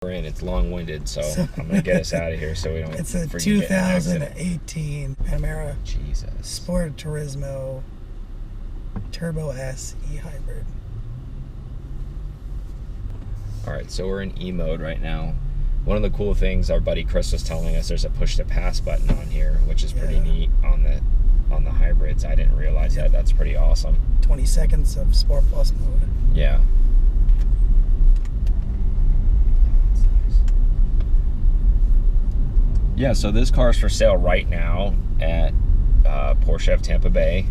in. It's long-winded, so I'm gonna get us out of here so we don't. It's a 2018 Panamera Jesus Sport Turismo Turbo S e-hybrid. All right, so we're in E mode right now. One of the cool things our buddy Chris was telling us, there's a push to pass button on here, which is pretty neat on the hybrids. I didn't realize that. That's pretty awesome. 20 seconds of Sport Plus mode. Yeah. Yeah, so this car is for sale right now at Porsche of Tampa Bay.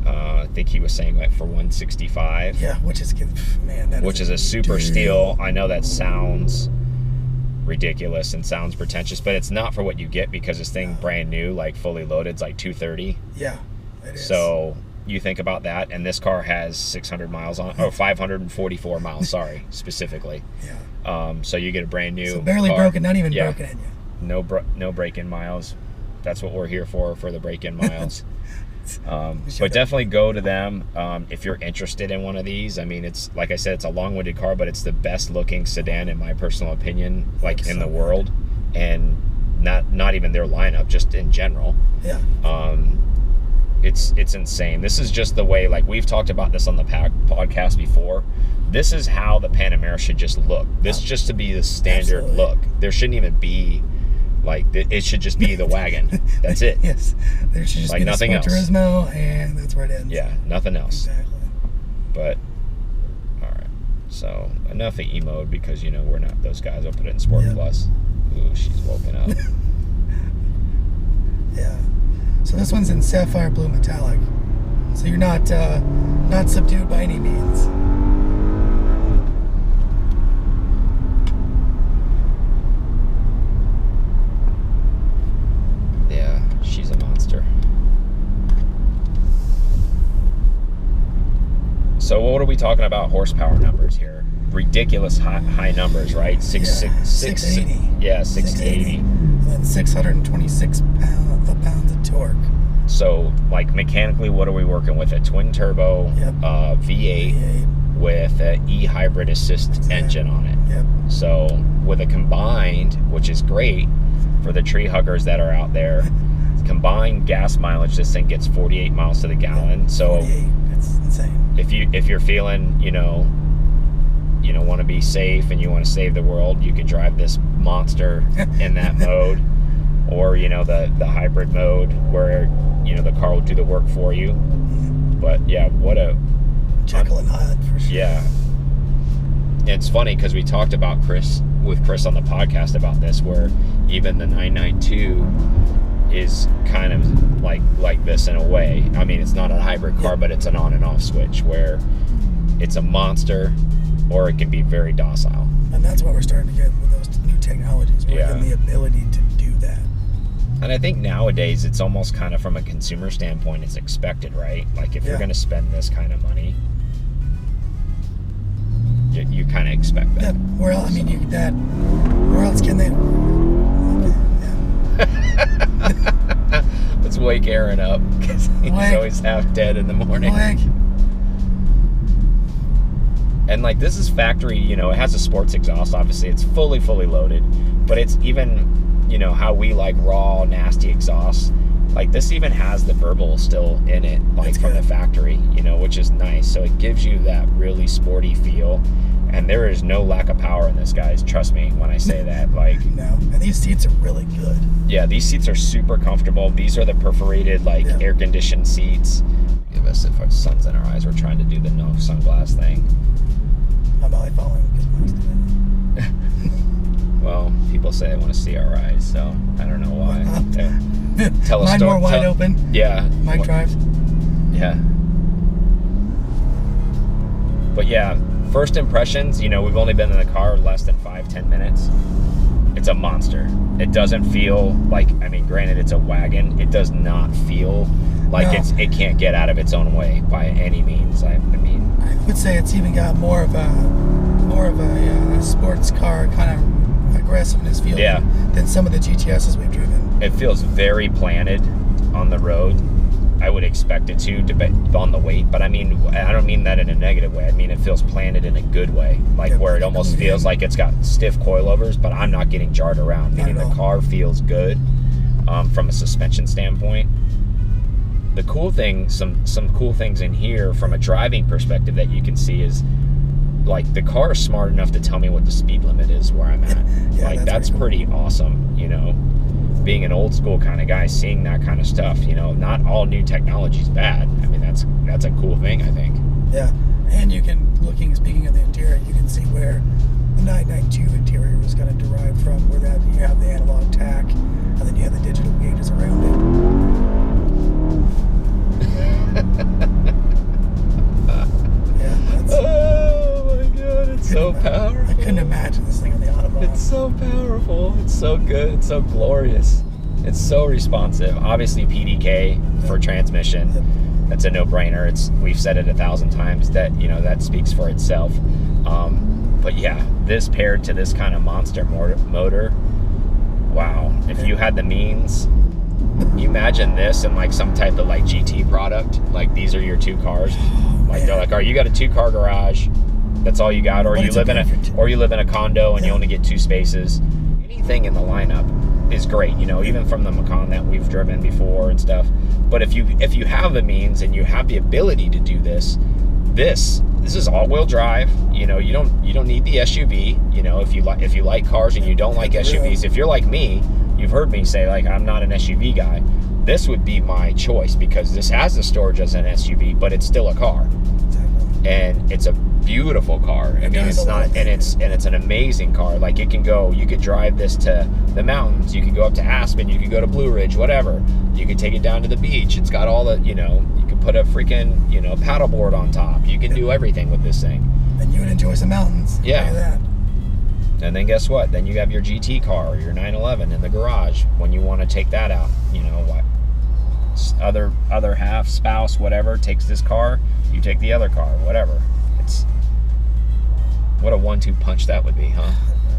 I think he was saying like for $165. Yeah, which is good, man. Which is a super steal. I know that sounds ridiculous and sounds pretentious, but it's not for what you get, because this thing brand new, like fully loaded, is like $230. Yeah, it is. So you think about that, and this car has 600 miles on, or 544 miles, sorry, specifically. Yeah. So you get a brand new, so barely car. Broken, not even broken in yet. No break-in miles. That's what we're here for the break-in miles. But definitely go to them if you're interested in one of these. I mean, it's like I said, it's a long-winded car, but it's the best looking sedan in my personal opinion, like in the world, and not even their lineup, just in general. Yeah. It's insane. This is just the way, like we've talked about this on the podcast before. This is how the Panamera should just look. This just to be the standard look. There shouldn't even be. Like, it should just be the wagon. That's it. Yes. There should just like be nothing the Sport Turismo, and that's where it ends. Yeah, nothing else. Exactly. But, all right. So, enough of E mode, because, you know, we're not those guys. I'll put it in Sport Plus. Ooh, she's woken up. Yeah. So this one's in Saphire Blue Metallic. So you're not subdued by any means. She's a monster. So what are we talking about horsepower numbers here? Ridiculous high numbers, right? 680. Yeah, 680. And then 626 pounds of torque. So, like, mechanically, what are we working with? A twin turbo V8 with an e-hybrid assist engine on it. Yep. So with a combined, which is great for the tree huggers that are out there, combined gas mileage, this thing gets 48 miles to the gallon. So 48. That's insane. If you're feeling, you know, want to be safe and you want to save the world, you can drive this monster in that mode, or, you know, the hybrid mode where, you know, the car will do the work for you. But yeah, what a Jekyll and Hyde for sure. Yeah. It's funny because we talked about Chris on the podcast about this, where even the 992 is kind of like this in a way. I mean, it's not a hybrid car, but it's an on and off switch, where it's a monster or it can be very docile. And that's what we're starting to get with those new technologies. We're getting the ability to do that. And I think nowadays it's almost kind of, from a consumer standpoint, it's expected, right? Like, if you're going to spend this kind of money, you kind of expect that. Where else? I mean, where else can they? Let's wake Aaron up, because he's always half dead in the morning. And like, this is factory, you know, it has a sports exhaust, obviously it's fully loaded, but it's even, you know, how we like raw, nasty exhaust. Like, this even has the verbal still in it, like from the factory, you know, which is nice. So it gives you that really sporty feel. And there is no lack of power in this, guys. Trust me when I say that. Like, no, and these seats are really good. Yeah, these seats are super comfortable. These are the perforated, like, air-conditioned seats. Give us, if our sun's in our eyes, we're trying to do the no sunglass thing. I'm only following because Mike's doing it. Well, people say they want to see our eyes, so I don't know why. Tell a story. Mine more wide open. Yeah. Mike drives. Yeah. But yeah, first impressions, you know, we've only been in the car less than 5-10 minutes. It's a monster. It doesn't feel like, I mean, granted, it's a wagon. It does not feel like it can't get out of its own way by any means. I would say it's even got more of a sports car kind of aggressiveness feel than some of the GTSs we've driven. It feels very planted on the road. I would expect it to on the weight, but I mean, I don't mean that in a negative way. I mean, it feels planted in a good way, like where it almost feels like it's got stiff coilovers, but I'm not getting jarred around, meaning the car feels good from a suspension standpoint. The cool thing, some cool things in here from a driving perspective that you can see is, like, the car is smart enough to tell me what the speed limit is where I'm at. Yeah, like, that's pretty awesome, you know. Being an old school kind of guy, seeing that kind of stuff, you know, not all new technology is bad. I mean, that's a cool thing, I think. Yeah, and you can, speaking of the interior, you can see where the 992 interior was going to derive from, where that you have the analog tack, and then you have the digital gauges around it. Oh my god, it's so powerful. I couldn't imagine this thing on the Autobahn. It's so powerful. It's so good. It's so glorious. It's so responsive. Obviously, PDK for transmission. That's a no-brainer. We've said it 1,000 times that, you know, that speaks for itself. But yeah, this paired to this kind of monster motor, wow. If you had the means, you imagine this in like some type of like GT product. Like, these are your two cars. Like, they're like, all right, you got a 2-car garage. That's all you got, or you live in a condo and you only get 2 spaces. Anything in the lineup is great, you know, even from the Macan that we've driven before and stuff. But if you have the means and you have the ability to do this is all-wheel drive. You know, you don't need the SUV. You know, if you like cars and you don't like SUVs, if you're like me, you've heard me say, like, I'm not an SUV guy. This would be my choice because this has the storage as an SUV, but it's still a car. And it's a beautiful car. I mean, it's not, and it's an amazing car. Like, you could drive this to the mountains. You could go up to Aspen. You could go to Blue Ridge, whatever. You could take it down to the beach. It's got all the, you know, you could put a freaking, you know, paddleboard on top. You can do everything with this thing. And you would enjoy some mountains. Yeah. Look at that. And then guess what? Then you have your GT car or your 911 in the garage when you want to take that out. You know what? Other half, spouse, whatever, takes this car. You take the other car, whatever. It's what a 1-2 punch that would be, huh?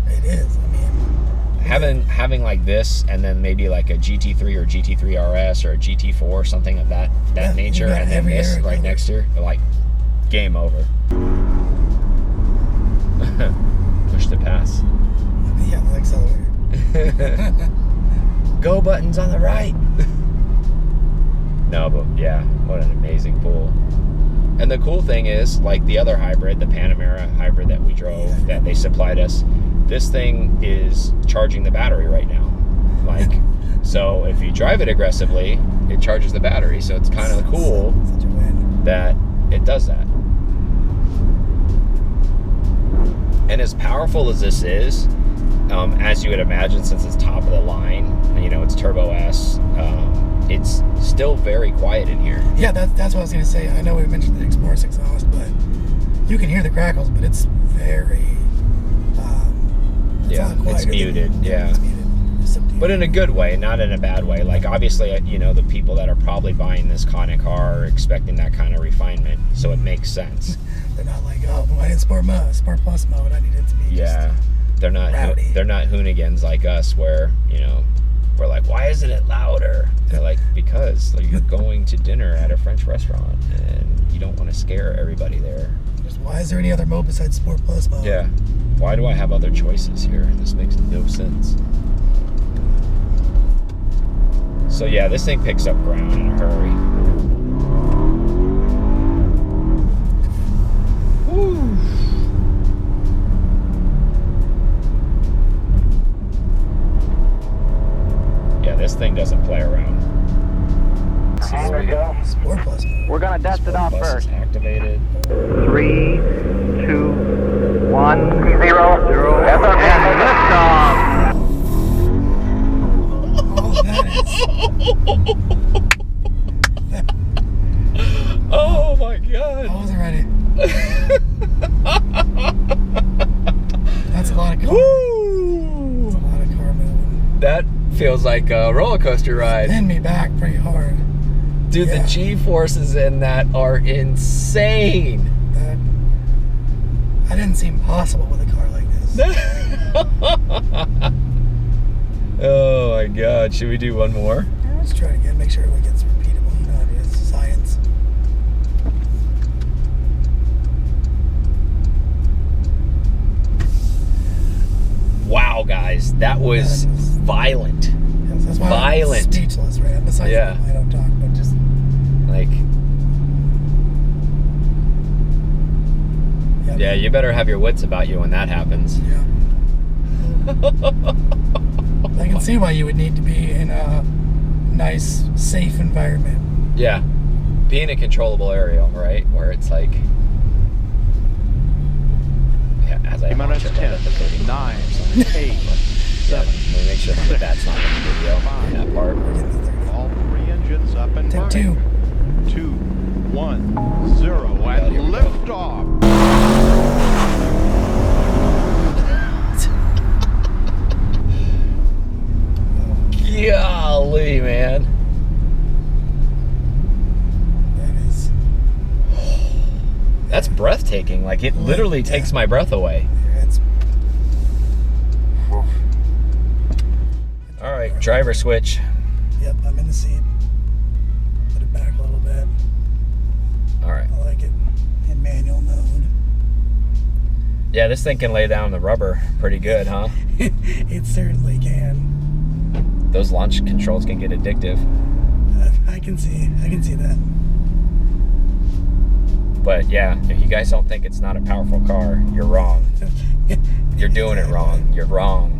It is. I mean, having like this, and then maybe like a GT3 or GT3 RS or a GT4 or something of that nature, and then this right next to her, like, game over. Push the pass. Yeah, the accelerator. Go buttons on the right. No, but yeah, what an amazing pool. And the cool thing is, like the other hybrid, the Panamera hybrid that we drove, that they supplied us, this thing is charging the battery right now. Like, so if you drive it aggressively, it charges the battery. So it's kind of cool that it does that. And as powerful as this is, as you would imagine, since it's top of the line, you know, it's Turbo S, it's still very quiet in here. Yeah, that's what I was going to say. I know we mentioned the Explorer's exhaust, but you can hear the crackles, but it's very... it's muted. Yeah. It's muted. But in a good way, not in a bad way. Like, obviously, you know, the people that are probably buying this kind of car are expecting that kind of refinement, so it makes sense. They're not like, oh, I need Sport Plus mode. I need it to be they're not rowdy. They're not hoonigans like us, where, you know, we're like, why isn't it louder? They're like, because you're going to dinner at a French restaurant and you don't want to scare everybody there. Why is there any other mode besides Sport Plus mode? Yeah. Why do I have other choices here? This makes no sense. So yeah, this thing picks up ground in a hurry. Woo. Yeah, this thing doesn't play around. There we go. Sport Plus mode. We're gonna dust it off Bus is first. activated. 3, 2, 1, 0, and liftoff. Oh, that is... Oh my god. I wasn't ready. That's a lot of car. Woo! That's a lot of car moving. That feels like a roller coaster ride. Pinned me back pretty hard. Dude, Yeah. the G-forces in that are insane. That didn't seem possible with a car like this. Oh my god, should we do one more? Let's try it again, make sure it gets repeatable. You know how it is. Wow, guys, that was violent. Yes, that's why Violent. I'm speechless, right? Besides, Yeah. I don't talk, but just Like, yeah, you better have your wits about you when that happens. Yeah. I can see why you would need to be in a nice, safe environment. Yeah, be in a controllable area, right? Where it's like, yeah, as I Minus watch it 10, at the 30 9, 8, Yeah, 7, let me make sure that that's not in the video, in that part. all 3 engines up and Take running. 2. 2, 1, 0, and here we go. lift off. Golly, man. That is. That's breathtaking. Like, it literally takes my breath away. It's. All right, driver switch. Yep, I'm in the seat. Put it back a little bit. All right. I like it in manual mode. Yeah, this thing can lay down the rubber pretty good, huh? It certainly can. Those launch controls can get addictive. I can see that. But yeah, if you guys don't think it's not a powerful car, you're wrong. You're doing it wrong. You're wrong.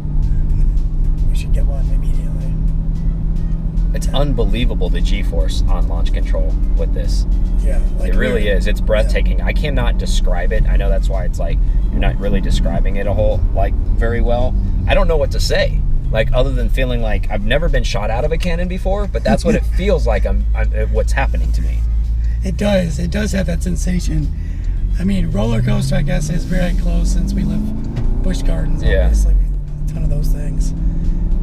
We should get one immediately. It's unbelievable the G-force on launch control with this. Yeah, like It really is. It's breathtaking. I cannot describe it. I know that's why it's like you're not really describing it very well. I don't know what to say. Like, other than feeling like I've never been shot out of a cannon before, but that's what it feels like. What's happening to me. It does. It does have that sensation. I mean, roller coaster, I guess, is very close since we live Busch Gardens. Yeah. Obviously, a ton of those things.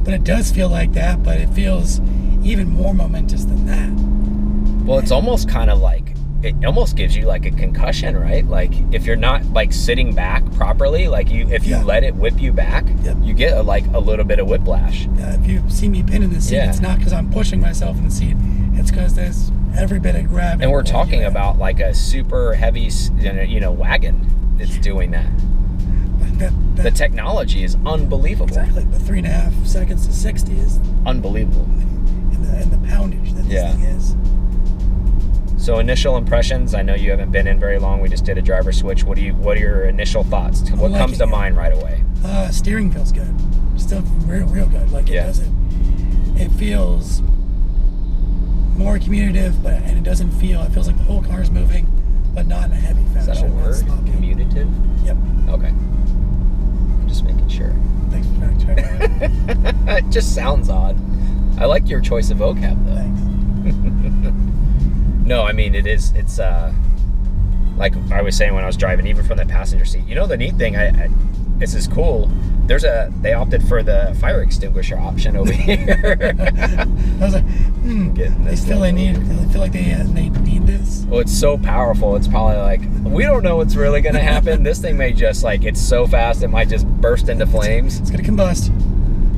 But it does feel like that. But it feels even more momentous than that. Well, it's almost kind of like, it almost gives you like a concussion, right? Like, if you're not like sitting back properly, like if you let it whip you back, Yep. you get a little bit of whiplash. If you see me pinned in the seat, Yeah. it's not because I'm pushing myself in the seat. It's because there's every bit of gravity. And we're pulling talking you in. about like a super heavy, wagon that's doing that. The technology is unbelievable. Exactly, but 3.5 seconds to 60 is Unbelievable. in the poundage that this thing is. So initial impressions, I know you haven't been in very long. We just did a driver switch. What are your initial thoughts? What comes to mind right away? Steering feels good. Still real good. Like it feels more commutative, and it feels like the whole car is moving, but not in a heavy fashion. Is that a word? Commutative? Yep. Okay. I'm just making sure. Thanks for fact checking. It just sounds odd. I like your choice of vocab though. Thanks. No, I mean it's like I was saying when I was driving, even from the passenger seat. The neat thing, this is cool. They opted for the fire extinguisher option over here. I was like, they feel like they need this. Well, it's so powerful. It's probably like, we don't know what's really going to happen. This thing may just it's so fast it might just burst into flames. It's gonna combust.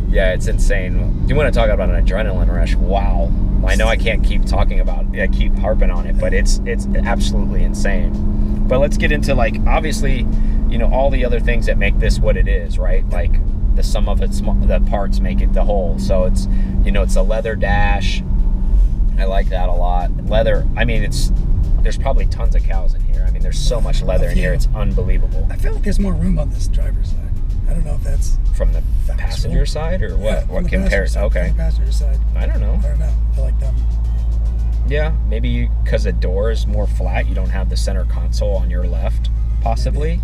Yeah, it's insane. You want to talk about an adrenaline rush? Wow. I know I can't keep talking about it. I keep harping on it, but it's absolutely insane. But let's get into obviously, all the other things that make this what it is, right? Like the sum of the parts make it the whole. So it's, it's a leather dash. I like that a lot. Leather, I mean, there's probably tons of cows in here. I mean, there's so much leather in here. It's unbelievable. I feel like there's more room on this driver's side. I don't know if that's From the passenger side or what? Yeah, What compares? Okay. From the passenger side. I don't know. I don't know. I feel like them. Yeah, maybe because the door is more flat, you don't have the center console on your left, possibly.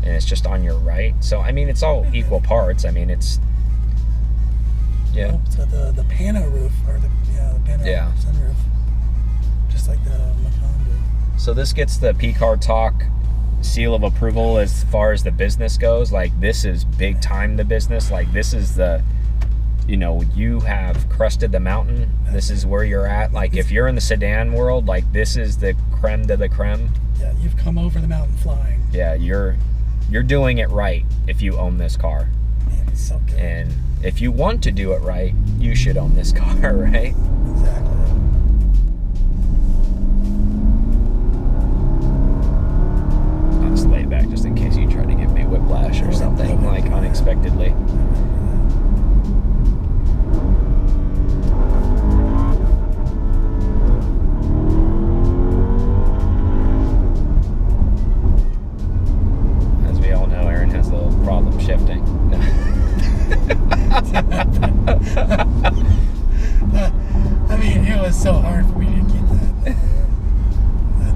And it's just on your right. So, I mean, it's all equal parts. I mean, it's... Yeah. Oh, it's got the Pana roof, or the Pana sunroof. Just like the Macan did. So this gets the P-Card Talk seal of approval as far as the business goes. Like, this is big time the business. Like, this is the... you have crested the mountain. This is where you're at. Like, if you're in the sedan world, this is the creme de la creme. Yeah, you've come over the mountain flying. Yeah, you're doing it right if you own this car. Man, it's so good. And if you want to do it right, you should own this car, right? Exactly. I'll I'll just lay it back just in case you try to give me whiplash or something unexpected. unexpectedly. As we all know, Aaron has a little problem shifting. I mean, it was so hard for me to keep that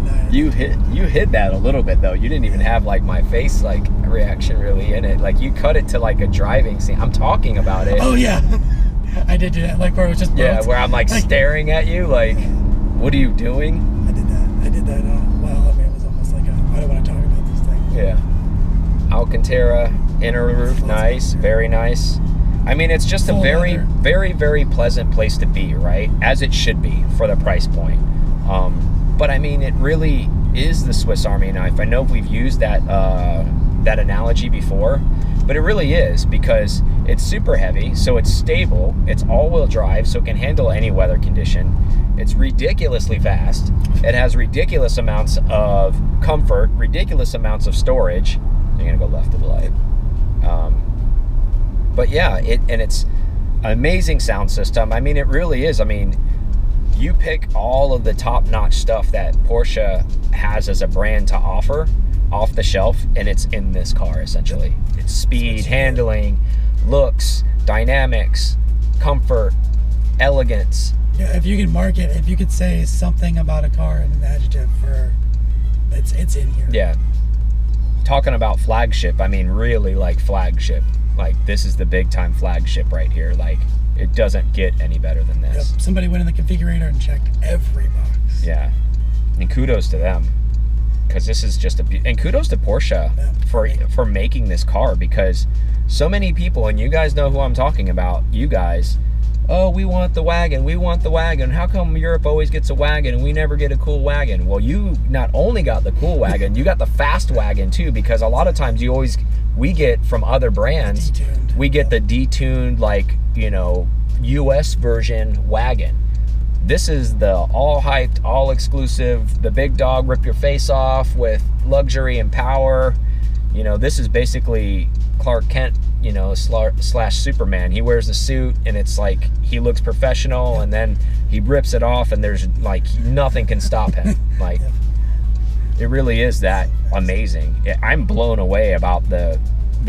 night. You hid that a little bit though. You didn't even have like my face like reaction really in it. Like you cut it to like a driving scene. I'm talking about it. Oh yeah, I did do that. Like where it was just boats. Where I'm like staring at you. Like, what are you doing? I did that. Well, I mean, it was almost like I don't want to talk about these things. Yeah. Alcantara inner roof, nice, very nice. I mean, it's just Full a very, leather. very, very pleasant place to be, right? As it should be for the price point. But I mean, it really is the Swiss Army knife. I know we've used that that analogy before, but it really is because it's super heavy, so it's stable. It's all-wheel drive, so it can handle any weather condition. It's ridiculously fast. It has ridiculous amounts of comfort, ridiculous amounts of storage. You're gonna go left of the light. But yeah, it's an amazing sound system. I mean, it really is. I mean, you pick all of the top-notch stuff that Porsche has as a brand to offer off the shelf, and it's in this car, essentially. It's speed, handling, looks, dynamics, comfort, elegance. Yeah, if you could say something about a car in an adjective for, it's in here. Yeah. Talking about flagship, I mean, really like flagship. Like, this is the big-time flagship right here. Like, it doesn't get any better than this. Yep. Somebody went in the configurator and checked every box. Yeah. And kudos to them. Because this is just and kudos to Porsche for making this car, because so many people, and you guys know who I'm talking about, you guys, oh, we want the wagon. How come Europe always gets a wagon and we never get a cool wagon? Well, you not only got the cool wagon, you got the fast wagon too, because a lot of times we get from other brands, Detuned. we get the detuned, like, you know, US version wagon. This is the all hyped, all exclusive, the big dog rip your face off with luxury and power. You know, this is basically Clark Kent, you know, slash Superman. He wears the suit and it's like he looks professional, and then he rips it off and there's like nothing can stop him. Like, it really is that amazing. I'm blown away about the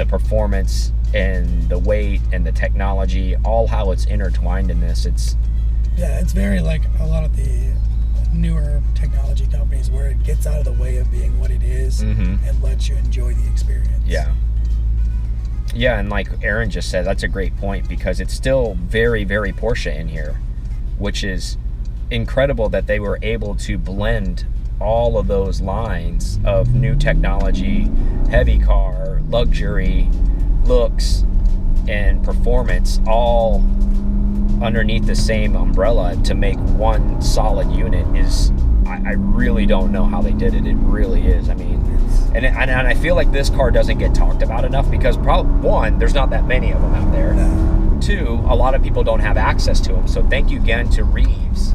performance and the weight and the technology, all how it's intertwined in this. It's very like a lot of the newer technology companies where it gets out of the way of being what it is and lets you enjoy the experience. Yeah, and like Aaron just said, that's a great point, because it's still very, very Porsche in here, which is incredible that they were able to blend all of those lines of new technology, heavy car, luxury, looks, and performance all underneath the same umbrella to make one solid unit. I really don't know how they did it. It really is. I mean, and I feel like this car doesn't get talked about enough because, one, there's not that many of them out there. No. Two, a lot of people don't have access to them. So thank you again to Reeves,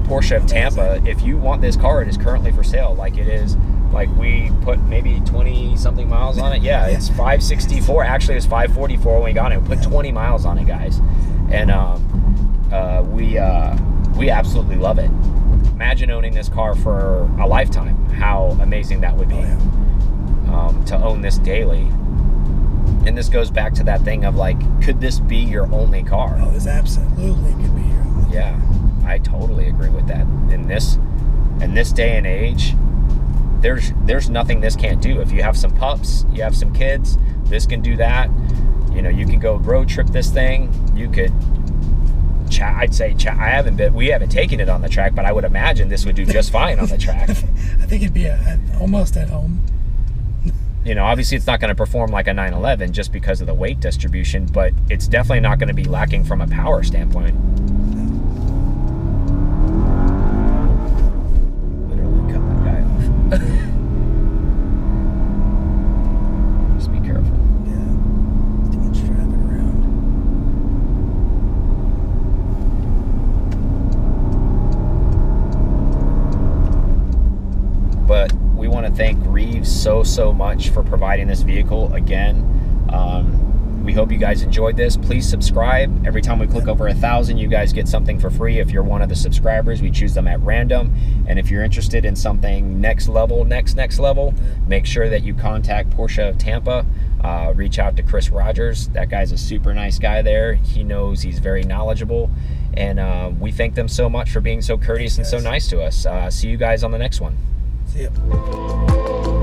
Porsche of Tampa. If you want this car, it is currently for sale. Like, it is, like, we put maybe 20 something miles on it. Yeah, it's 564. Actually, it was 544 when we got it. We put 20 miles on it, guys, and we absolutely love it. Imagine owning this car for a lifetime. How amazing that would be. To own this daily. And this goes back to that thing of like, could this be your only car? Oh, this absolutely could be your only car. Yeah, I totally agree with that. In this day and age, there's nothing this can't do. If you have some pups, you have some kids, this can do that. You know, you can go road trip this thing. You could, I'd say, we haven't taken it on the track, but I would imagine this would do just fine on the track. I think it'd be almost at home. You know, obviously it's not going to perform like a 911 just because of the weight distribution, but it's definitely not going to be lacking from a power standpoint. Literally cut that guy off. Just be careful. Yeah. Too much traffic around. But we want to thank Reeves so much for providing this vehicle again. We hope you guys enjoyed this. Please subscribe. Every time we click over 1,000, you guys get something for free. If you're one of the subscribers, we choose them at random. And if you're interested in something next level, next level, make sure that you contact Porsche of Tampa. Reach out to Chris Rogers. That guy's a super nice guy there. He knows, he's very knowledgeable. And we thank them so much for being so courteous and so nice to us. See you guys on the next one. See ya.